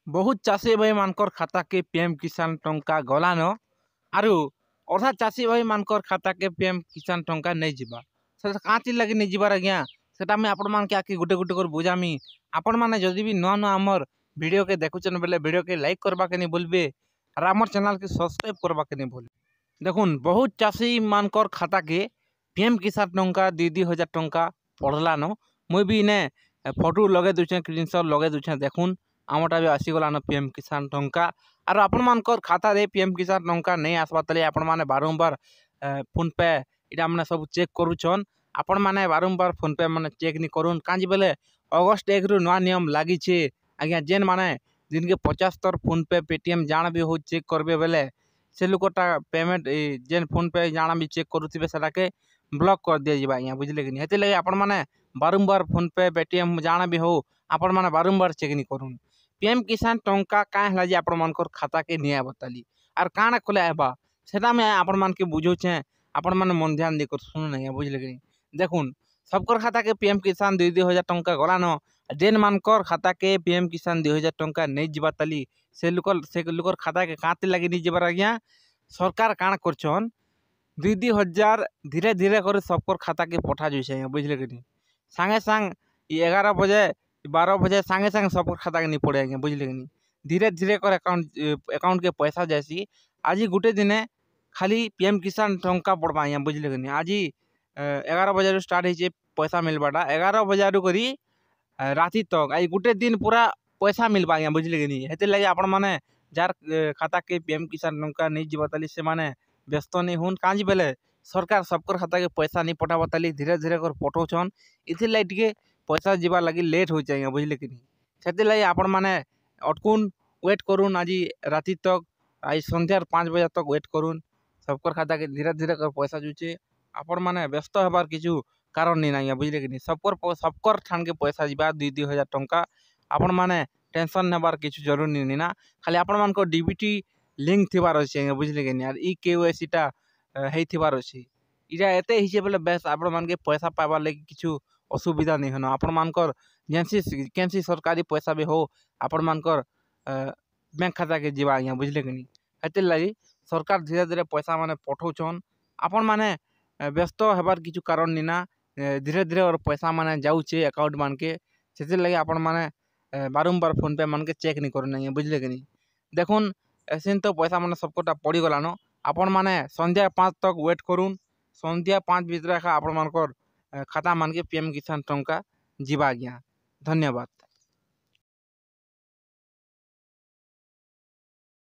बहुत चाषी भाई मानकर खाता के पीएम किसान टंका गलान आरु अधा चाषी भाई मानकर खाता के पीएम किसान टंका नहीं जीवा से कांची लगी नहीं जीवार आज्ञा सेटा मैं आपण मान के आके गुटे गुटे कर बुझामी आपण माने जदि भी नुआ नुआ आमर वीडियो के देखुचन बेले वीडियो के लाइक करबा के नहीं भूलबे और आमर चैनल के सब्सक्राइब करबा के नहीं भूलबे। देखुन बहुत चाषी मानकर खाता के पीएम किसान टंका 2,000 टंका पड़लान मुई भी इने फोटो लगे दूचे स्क्रीनशॉट लगे दूचे देखुन आमटा भी आसीगलान पीएम किसान टंका आर आपण मानकर खाता रे पीएम किसान टंका नहीं आसबा तले आपण माने बारंबार फोन पे इटा माने सब चेक करूछन आपण माने बारंबार फोन पे माने चेक नहीं करून कांजी बेले अगस्त 1 रु नवा नियम लागी छे आज्ञा जेन माने दिन के 50 तर फोन पे पेटीएम जान भी हो चेक करबे बेले से लोकटा पेमेंट जेन फोन पे जाना भी चेक करूथिबे सेटा के ब्लॉक कर दिया जिबा आज्ञा बुझले कि नहीं हेते लगे आपण माने बारंबार फोन पे पेटीएम जाना भी हो आपण माने बारंबार चेक नहीं करून पीएम किसान टंका काहे हला जे आपण मानकर खाता के निया बताली आर काना खोले आबा सेटा मैं आपण मान के बुझौछे आपण माने मन ध्यान दे कर सुन नहीं बुझले कि नहीं देखुन सबकर खाता के पीएम किसान 2,000 टंका गलान जेन मानकर खाता के पीएम किसान 2,000 टंका नहीं जीवा ताली से लोकर खाता के काते लगी नहीं जीवार आज्ञा सरकार काना करछन 2,000 धीरे धीरे कर सबकर खाता के पठा जाइछे बुझले कि नहीं संगे संग 11 बजे 12 बजे संगे संगे सबकर खाता के नहीं पड़े आज्ञा बुझले कि नहीं धीरे धीरे कर अकाउंट के पैसा जासी आज गुटे दिने खाली पीएम किसान टंका पड़वा आज्ञा बुझले कि नहीं आज 11 बजे स्टार्ट हो पैसा मिलवाटा 11 बजे करी राति तक आज गुटे दिन पूरा पैसा मिलवा आज्ञा बुझले कि नहीं हेते लगे आपण माने जार खाता के पीएम किसान टंका नहीं जीवा ताली से माने व्यस्त नहीं हुन कांजी बेले सरकार सबकर खाता के पैसा नहीं पठावा ताली धीरे धीरे कर पठाउछन इथि लाइट के पैसा जीवा लगी लेट हो जाए बुझले कि नहीं से लगे आपण माने अटकुन वेट करूँ आज राति तक आज संध्यार 5 बजे तक वेट करूँ सबकर खाता के धीरे धीरे कर पैसा जुचे आपण माने व्यस्त होबार किछु कारण नहीं ना बुझले कि नहीं सबकर ठान के पैसा जीवा 2,000 टंका आपण माने टेंशन नेबार किछु जरूरी नहीं ना खाली आपण मान को डीबीटी लिंक थिबार अछि बुझले कि नहीं यार ई केवाईसी टा हेइ थिबार अछि इरा एते हिसे बेले बेस आपण मान के पैसा पाइबार लागि किछु असुविधा नहीं होना आपण मानकर केंसी सरकारी पैसा भी हो आपण मानकर बैंक खाता के जीवा आज्ञा बुझले कि नहीं हेते लगी सरकार धीरे धीरे पैसा माने पठाउछन आपण माने व्यस्त हेबार किछु कारण नहीं ना धीरे धीरे और पैसा माने जाउछे अकाउंट मान के से लगे आपण माने बारंबार फोन पे मान के चेक नहीं करना है बुझले कि नहीं देखुन ऐसे तो पैसा माने सबकोटा पड़ी गलानो आपण माने संध्या 5 तक वेट करूँ संध्या 5 भितर आपण मानकर खाता मान के पीएम किसान टंका जीवा आज्ञा धन्यवाद।